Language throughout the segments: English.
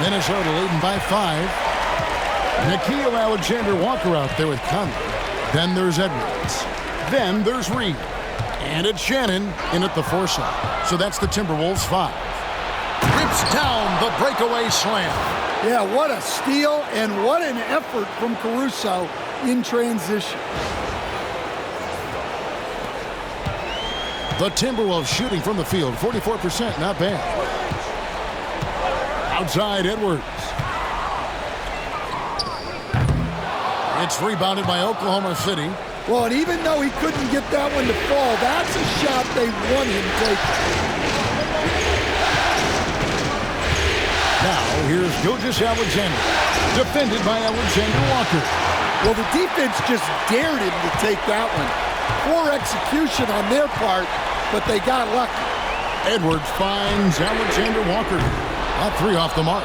Minnesota leading by 5. Nickeil Alexander-Walker out there with Conley. Then there's Edwards. Then there's Reed. And it's Shannon in at the 4 slot. So that's the Timberwolves 5. Rips down the breakaway slam. Yeah, what a steal and what an effort from Caruso in transition. The Timberwolves shooting from the field, 44%, not bad. Outside Edwards. It's rebounded by Oklahoma City. Well, and even though he couldn't get that one to fall, that's a shot they want him taking. Now, here's Gilgeous-Alexander, defended by Alexander-Walker. Well, the defense just dared him to take that one. Poor execution on their part, but they got lucky. Edwards finds Alexander-Walker. A 3 off the mark.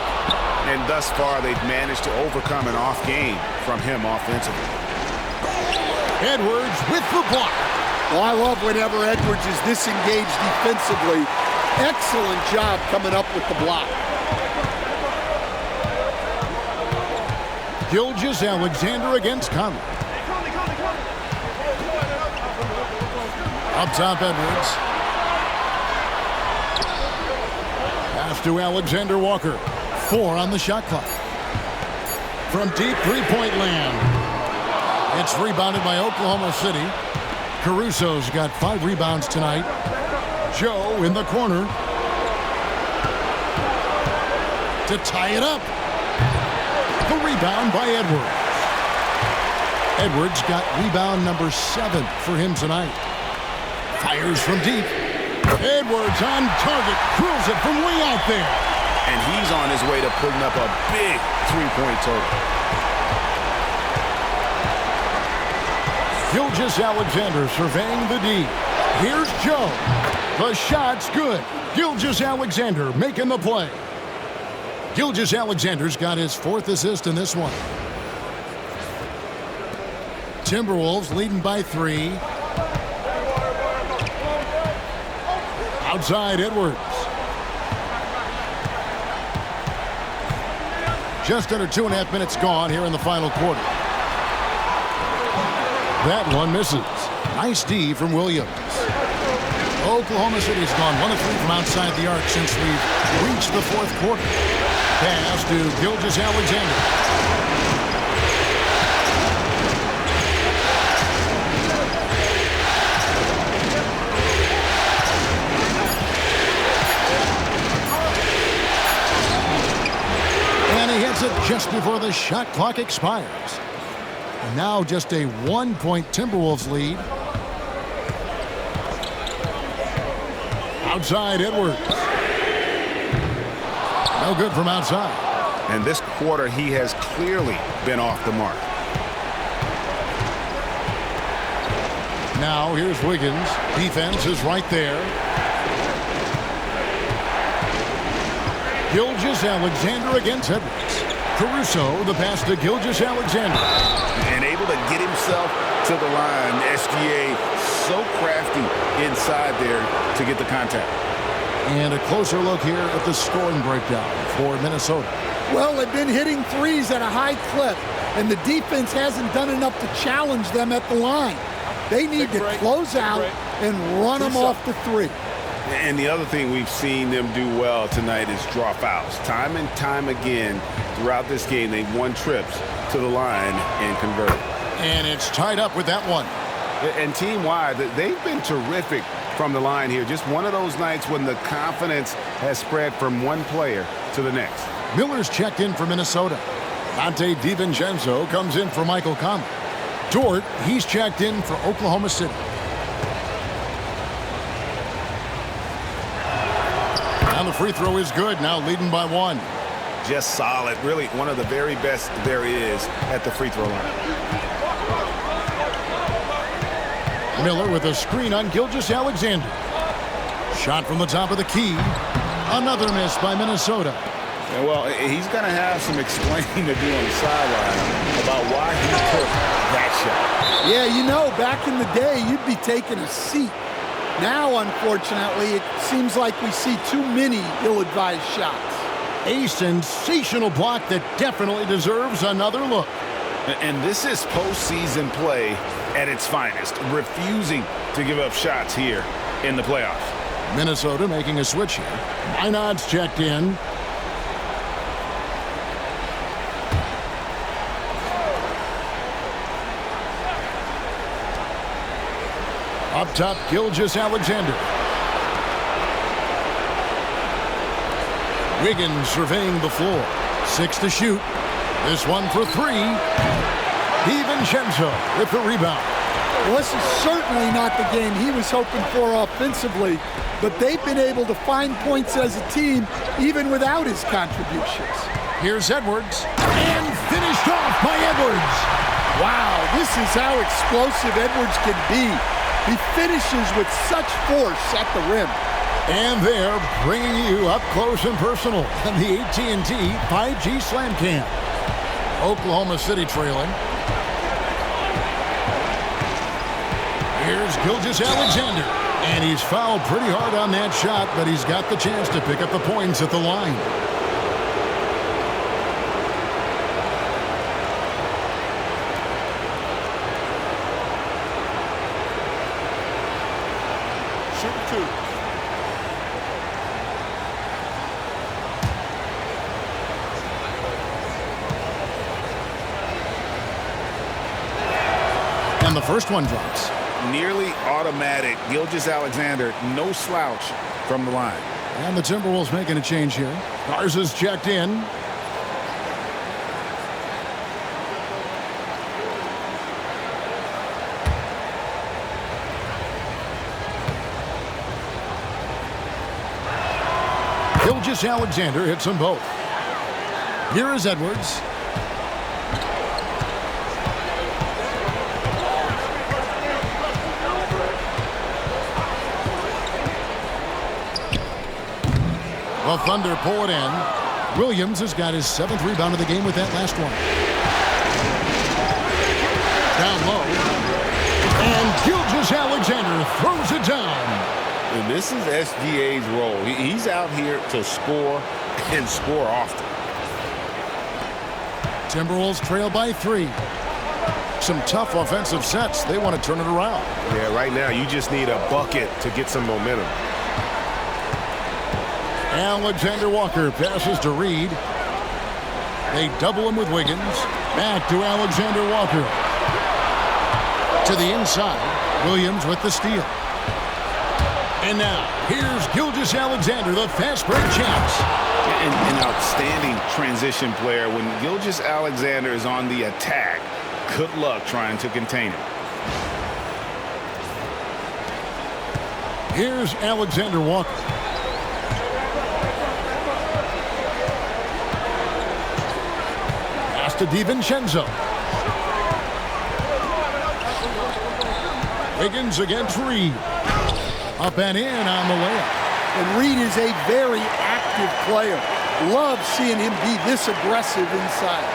And thus far, they've managed to overcome an off game from him offensively. Edwards with the block. Well, I love whenever Edwards is disengaged defensively. Excellent job coming up with the block. Gilgeous-Alexander against Conley. Up top, Edwards. Pass to Alexander-Walker. 4 on the shot clock. From deep three-point land. It's rebounded by Oklahoma City. Caruso's got 5 rebounds tonight. Joe in the corner to tie it up. The rebound by Edwards. Edwards got rebound number 7 for him tonight. Fires from deep. Edwards on target. Drills it from way out there. And he's on his way to putting up a big three-point total. Gilgeous-Alexander surveying the D. Here's Joe. The shot's good. Gilgeous-Alexander making the play. Gilgeous-Alexander's got his 4th assist in this one. Timberwolves leading by 3. Outside Edwards. Just under 2.5 minutes gone here in the final quarter. That one misses. Nice D from Williams. Oklahoma City's gone 1 of 3 from outside the arc since we've reached the 4th quarter. Pass to Gilgeous-Alexander. And he hits it just before the shot clock expires. Now just a 1-point Timberwolves lead. Outside Edwards. No good from outside. And this quarter, he has clearly been off the mark. Now here's Wiggins. Defense is right there. Gilgeous-Alexander against Edwards. Caruso, the pass to Gilgeous-Alexander. And able to get himself to the line. SGA so crafty inside there to get the contact. And a closer look here at the scoring breakdown for Minnesota. Well, they've been hitting threes at a high clip, and the defense hasn't done enough to challenge them at the line. They need to close out and run them off the 3. And the other thing we've seen them do well tonight is draw fouls. Time and time again throughout this game, they've won trips to the line and converted. And it's tied up with that one. And team-wide, they've been terrific from the line here. Just one of those nights when the confidence has spread from one player to the next. Miller's checked in for Minnesota. Dante DiVincenzo comes in for Michael Conley. Dort, he's checked in for Oklahoma City. And the free throw is good, now leading by 1. Just solid, really one of the very best there is at the free throw line. Miller with a screen on Gilgeous-Alexander. Shot from the top of the key. Another miss by Minnesota. And well, he's going to have some explaining to do on the sideline about why he took that shot. Yeah, you know, back in the day, you'd be taking a seat. Now, unfortunately, it seems like we see too many ill-advised shots. A sensational block that definitely deserves another look. And this is postseason play at its finest, refusing to give up shots here in the playoffs. Minnesota making a switch here. Minot's checked in. Up top, Gilgeous-Alexander. Wiggins surveying the floor. 6 to shoot. This one for 3. DiVincenzo with the rebound. Well, this is certainly not the game he was hoping for offensively, but they've been able to find points as a team even without his contributions. Here's Edwards. And finished off by Edwards. Wow, this is how explosive Edwards can be. He finishes with such force at the rim. And they're bringing you up close and personal on the AT&T 5G Slam Cam. Oklahoma City trailing. Here's Gilgeous-Alexander. And he's fouled pretty hard on that shot, but he's got the chance to pick up the points at the line. Shoot 2. And the first one drops. Nearly automatic. Gilgeous-Alexander, no slouch from the line. And the Timberwolves making a change here. Garza's checked in. Gilgeous-Alexander hits them both. Here is Edwards. The Thunder pull it in. Williams has got his 7th rebound of the game with that last one. Down low. And Gilgeous-Alexander throws it down. And this is SGA's role. He's out here to score and score often. Timberwolves trail by 3. Some tough offensive sets. They want to turn it around. Yeah, right now you just need a bucket to get some momentum. Alexander Walker passes to Reed. They double him with Wiggins. Back to Alexander Walker. To the inside. Williams with the steal. And now, here's Gilgeous-Alexander, the fast break champs. An outstanding transition player. When Gilgeous-Alexander is on the attack, good luck trying to contain him. Here's Alexander Walker. Pass to DiVincenzo. Wiggins against Reed. Up and in on the layup. And Reed is a very active player. Love seeing him be this aggressive inside.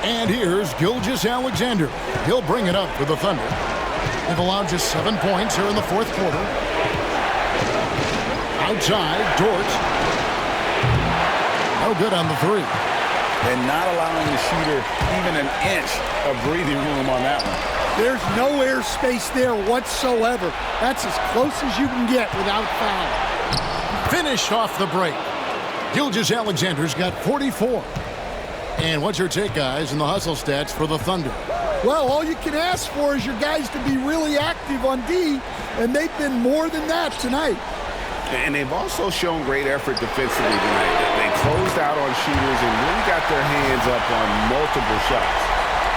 And here's Gilgeous-Alexander. He'll bring it up for the Thunder. They've allowed just 7 points here in the 4th quarter. Outside, Dort. No good on the 3. And not allowing the shooter even an inch of breathing room on that one. There's no air space there whatsoever. That's as close as you can get without foul. Finish off the break. Gilgeous-Alexander's got 44. And what's your take, guys, in the hustle stats for the Thunder? Well, all you can ask for is your guys to be really active on D, and they've been more than that tonight. And they've also shown great effort defensively tonight. They closed out on shooters and really got their hands up on multiple shots.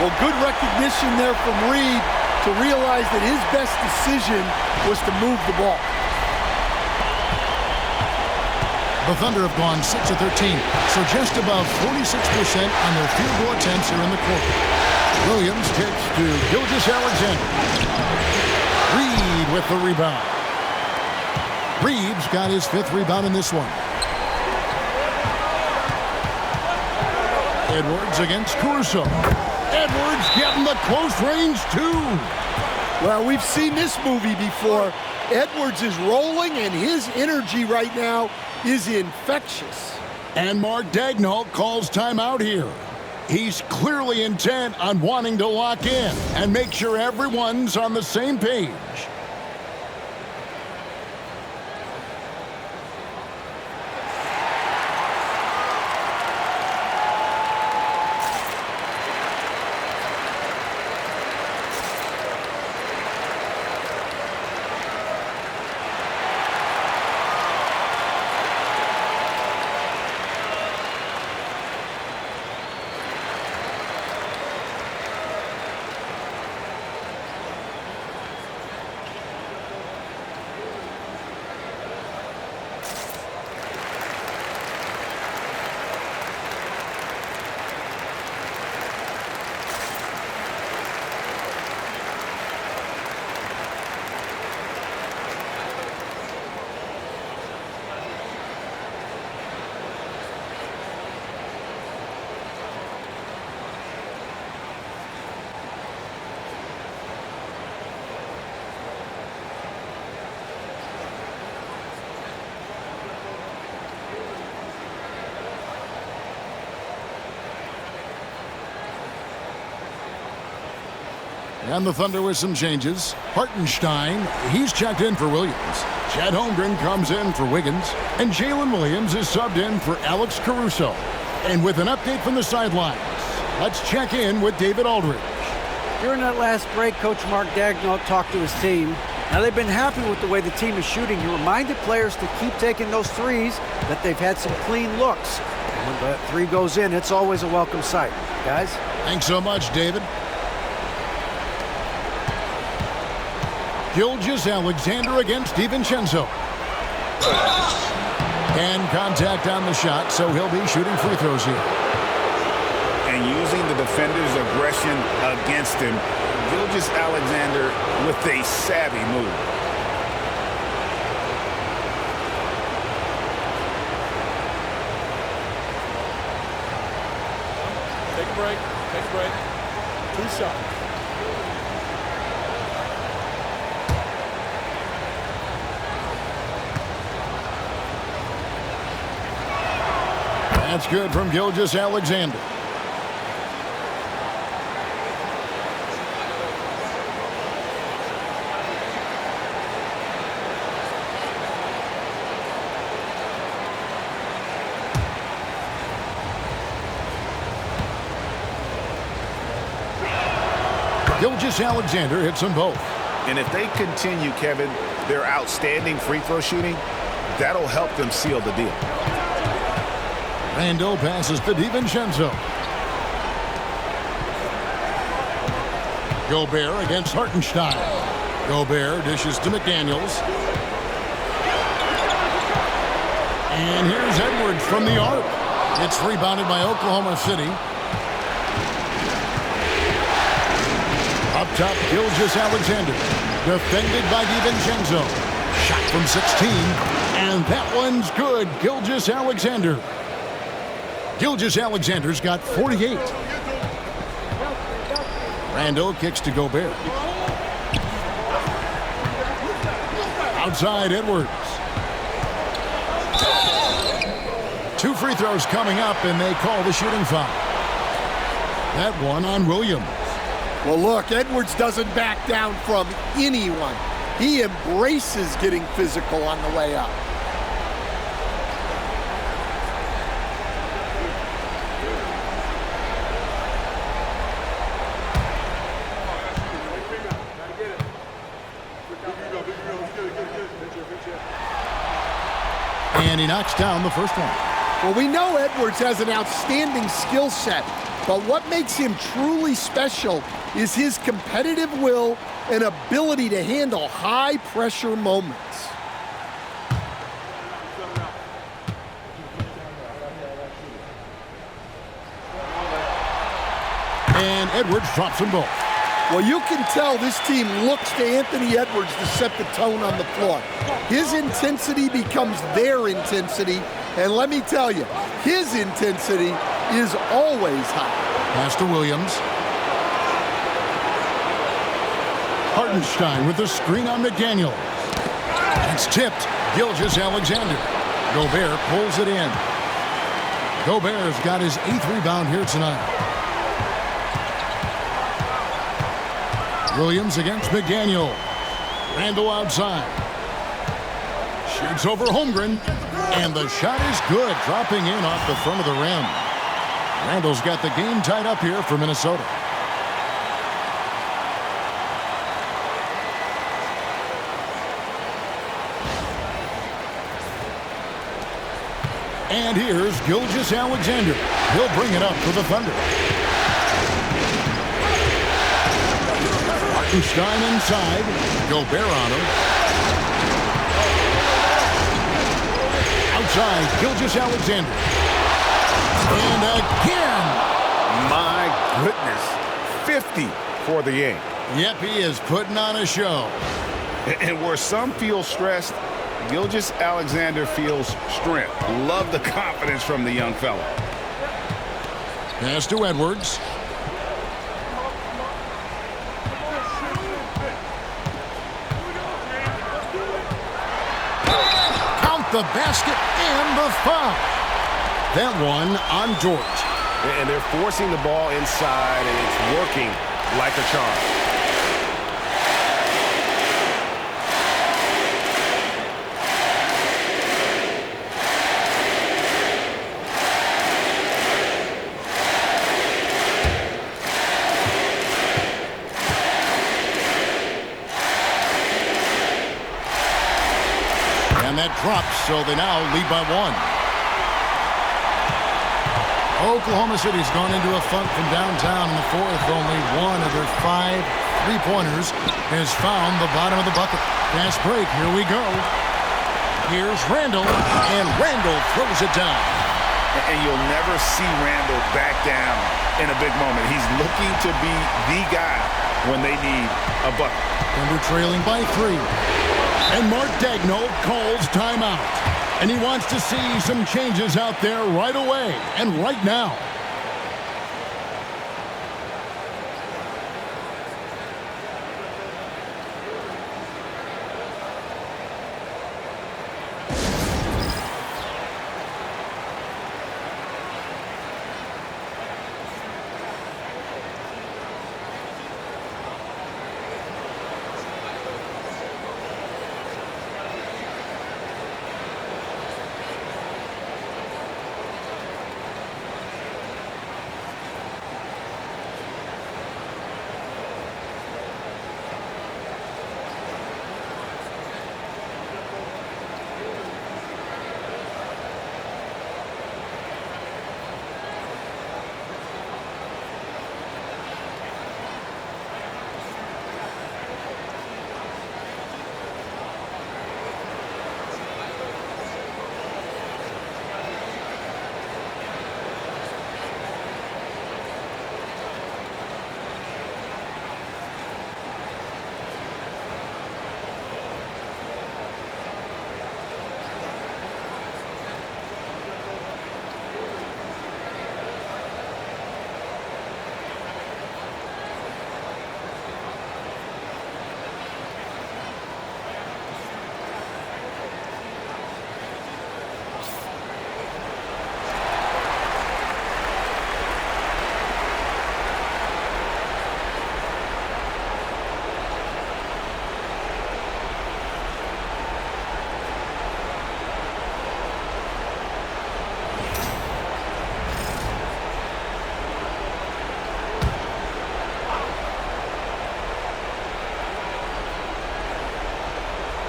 Well, good recognition there from Reed to realize that his best decision was to move the ball. The Thunder have gone 6 of 13, so just above 46% on their field goal attempts here in the quarter. Williams kicks to Gilgeous-Alexander. Reed with the rebound. Reeves got his 5th rebound in this one. Edwards against Caruso. Edwards getting the close range, too. Well, we've seen this movie before. Edwards is rolling, and his energy right now is infectious. And Mark Daigneault calls timeout here. He's clearly intent on wanting to lock in and make sure everyone's on the same page. And the Thunder with some changes. Hartenstein, he's checked in for Williams. Chad Holmgren comes in for Wiggins. And Jalen Williams is subbed in for Alex Caruso. And with an update from the sidelines, let's check in with David Aldridge. During that last break, Coach Mark Daigneault talked to his team. Now, they've been happy with the way the team is shooting. He reminded players to keep taking those threes, that they've had some clean looks. And when that three goes in, it's always a welcome sight. Guys? Thanks so much, David. Gilgeous-Alexander against DiVincenzo. And contact on the shot, so he'll be shooting free throws here. And using the defender's aggression against him, Gilgeous-Alexander with a savvy move. Take a break. Take a break. 2 shots. That's good from Gilgeous-Alexander. Gilgeous-Alexander hits them both. And if they continue, Kevin, their outstanding free throw shooting, that'll help them seal the deal. Randall passes to DiVincenzo. Gobert against Hartenstein. Gobert dishes to McDaniels. And here's Edwards from the arc. It's rebounded by Oklahoma City. Up top, Gilgeous-Alexander. Defended by DiVincenzo. Shot from 16. And that one's good. Gilgeous-Alexander. Gilgeous-Alexander's got 48. Randall kicks to Gobert. Outside Edwards. 2 free throws coming up, and they call the shooting foul. That one on Williams. Well, look, Edwards doesn't back down from anyone. He embraces getting physical on the way up. And he knocks down the first one. Well, we know Edwards has an outstanding skill set, but what makes him truly special is his competitive will and ability to handle high-pressure moments. And Edwards drops them both. Well, you can tell this team looks to Anthony Edwards to set the tone on the floor. His intensity becomes their intensity, and let me tell you, his intensity is always high. Pass to Williams. Hartenstein with the screen on McDaniels. It's tipped. Gilgeous-Alexander. Gobert pulls it in. Gobert's got his 8th rebound here tonight. Williams against McDaniel. Randall outside. Shoots over Holmgren. And the shot is good, dropping in off the front of the rim. Randall's got the game tied up here for Minnesota. And here's Gilgeous-Alexander. He'll bring it up for the Thunder. Hartenstein inside. Gobert on him. Outside, Gilgeous-Alexander. And again. My goodness. 50 for the game. Yep, he is putting on a show. And where some feel stressed, Gilgeous-Alexander feels strength. Love the confidence from the young fella. Pass to Edwards. Count the basket and the foul. That one on Dort. And they're forcing the ball inside, and it's working like a charm. And that drops, so they now lead by 1. Oklahoma City's gone into a funk from downtown in the 4th. Only one of their 5 3-pointers has found the bottom of the bucket. Fast break, here we go. Here's Randall, and Randall throws it down. And you'll never see Randall back down in a big moment. He's looking to be the guy when they need a bucket. Thunder trailing by 3. And Mark Daigneault calls timeout. And he wants to see some changes out there right away and right now.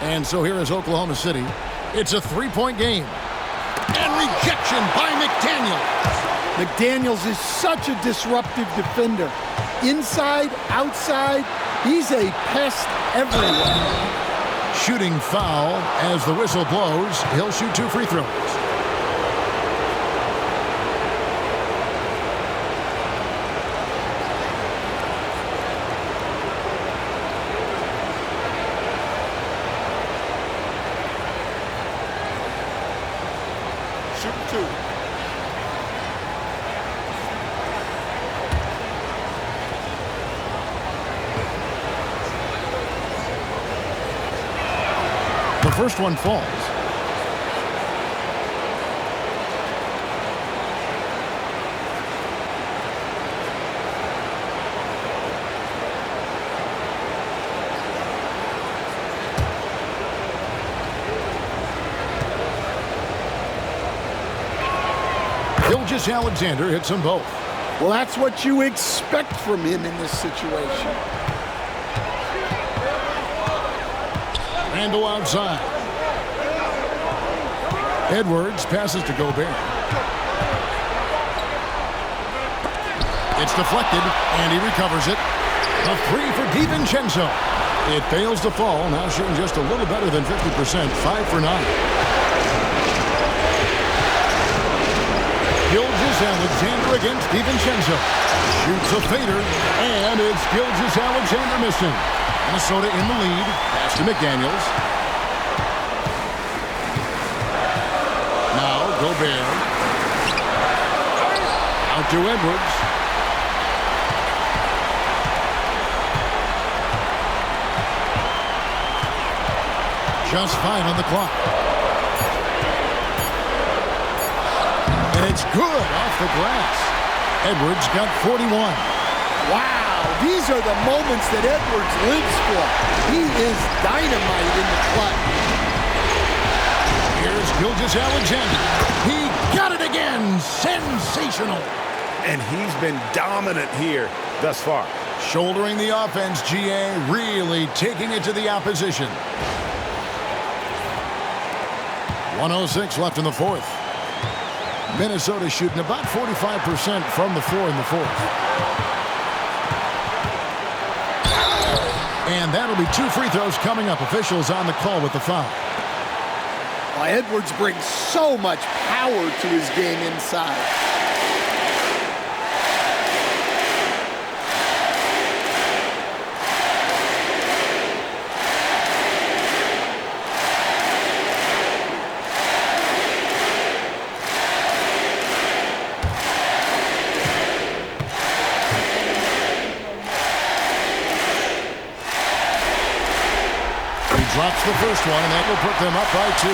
And so here is Oklahoma City. It's a 3-point game. And rejection by McDaniel. McDaniels is such a disruptive defender. Inside, outside, he's a pest everywhere. Shooting foul as the whistle blows. He'll shoot 2 free throws. Shoot 2. The first one falls. Alexander hits them both. Well, that's what you expect from him in this situation. Randall outside. Edwards passes to Gobert. It's deflected, and he recovers it. A three for DiVincenzo. It fails to fall, now shooting just a little better than 50%, 5 for 9. Alexander against DiVincenzo. Shoots a fader, and it's Alexander missing. Minnesota in the lead. Pass to McDaniels. Now Gobert. Out to Edwards. Just 5 on the clock. And it's good off the glass. Edwards got 41. Wow, these are the moments that Edwards lives for. He is dynamite in the clutch. Here's Alexander. He got it again. Sensational. And he's been dominant here thus far. Shouldering the offense, GA, really taking it to the opposition. 1:06 left in the fourth. Minnesota shooting about 45% from the floor in the fourth. And that'll be 2 free throws coming up. Officials on the call with the foul. Well, Edwards brings so much power to his game inside. Drops the first one, and that will put them up by 2.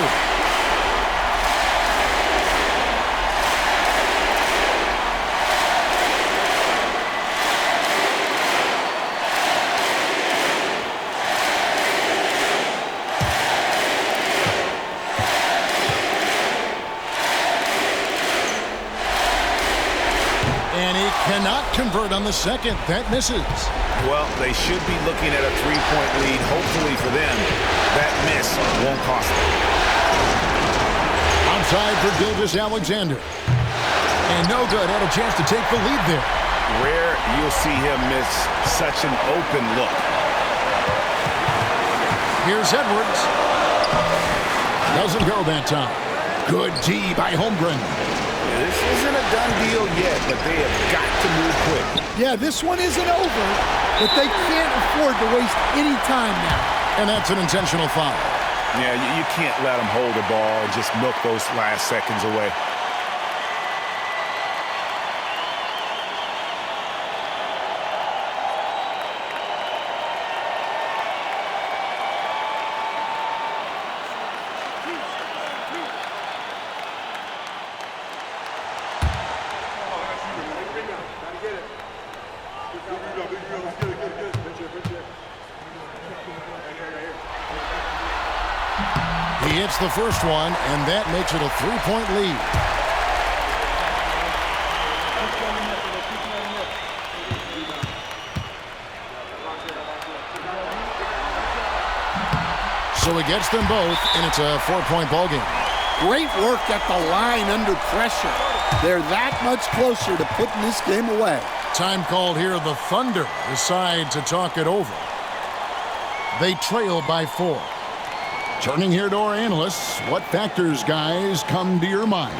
And he cannot convert on the second. That misses. Well, they should be looking at a 3-point lead. Hopefully for them, that miss won't cost them. Outside for Alexander. And no good. Had a chance to take the lead there. Rare you'll see him miss such an open look. Here's Edwards. Doesn't go that time. Good D by Holmgren. This isn't a done deal yet, but they have got to move quick. Yeah, this one isn't over, but they can't afford to waste any time now. And that's an intentional foul. Yeah, you can't let them hold the ball and just milk those last seconds away. He hits the first one, and that makes it a 3-point lead. So he gets them both, and it's a 4-point ball game. Great work at the line under pressure. They're that much closer to putting this game away. Time called here. The Thunder decide to talk it over. They trail by 4. Turning here to our analysts, what factors, guys, come to your mind?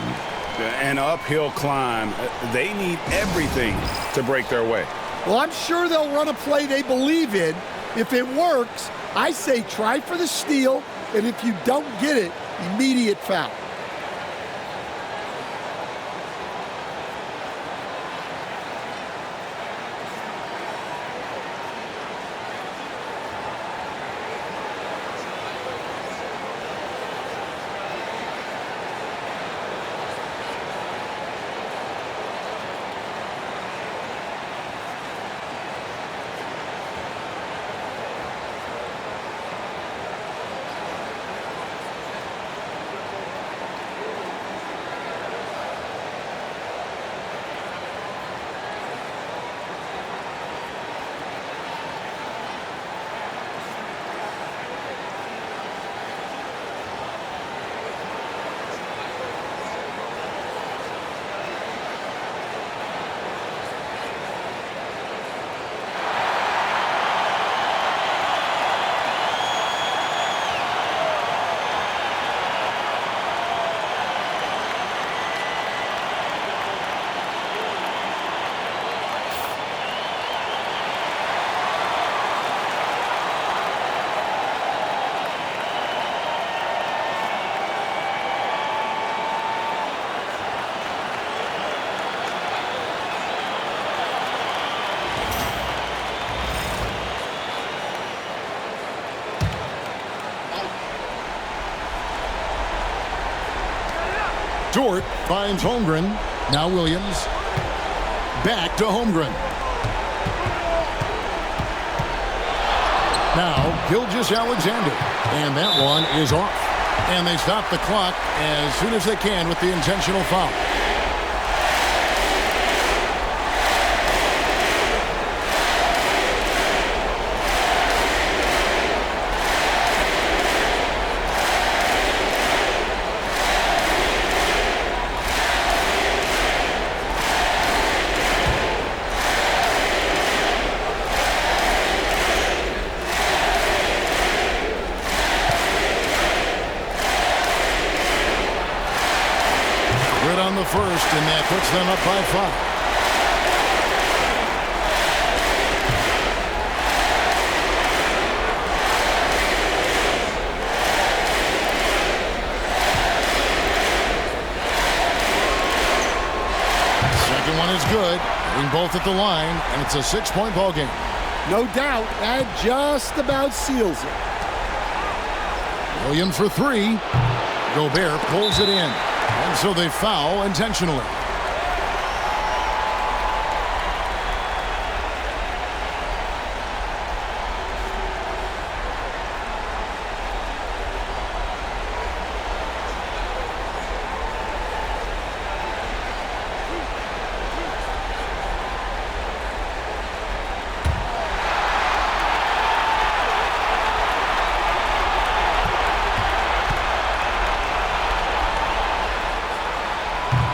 An uphill climb. They need everything to break their way. Well, I'm sure they'll run a play they believe in. If it works, I say try for the steal, and if you don't get it, immediate foul. Dort finds Holmgren. Now Williams. Back to Holmgren. Now Gilgeous-Alexander. And that one is off. And they stop the clock as soon as they can with the intentional foul. On the first, and that puts them up by 5. Second one is good. Hitting both at the line, and it's a 6-point ball game. No doubt, that just about seals it. Williams for 3. Gobert pulls it in. And so they foul intentionally.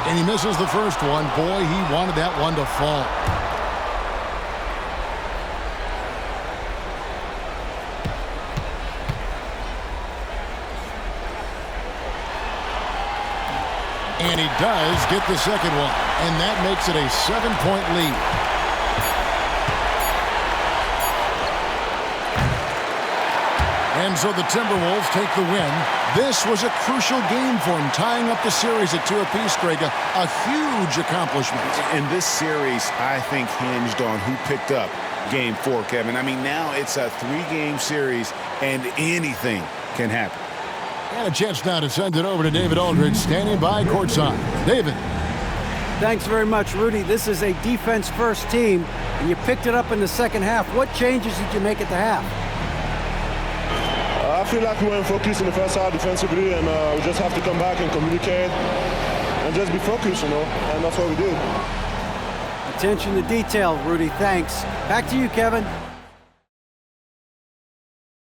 And he misses the first one. Boy, he wanted that one to fall. And he does get the second one. And that makes it a 7-point lead. And so the Timberwolves take the win. This was a crucial game for them, tying up the series at 2 apiece, Greg. A huge accomplishment. And this series, I think, hinged on who picked up Game 4, Kevin. I mean, now it's a 3-game series, and anything can happen. And a chance now to send it over to David Aldridge, standing by courtside. David. Thanks very much, Rudy. This is a defense-first team, and you picked it up in the second half. What changes did you make at the half? I feel like we weren't focused in the first half defensively, and we just have to come back and communicate and just be focused, and that's what we did. Attention to detail, Rudy. Thanks. Back to you, Kevin.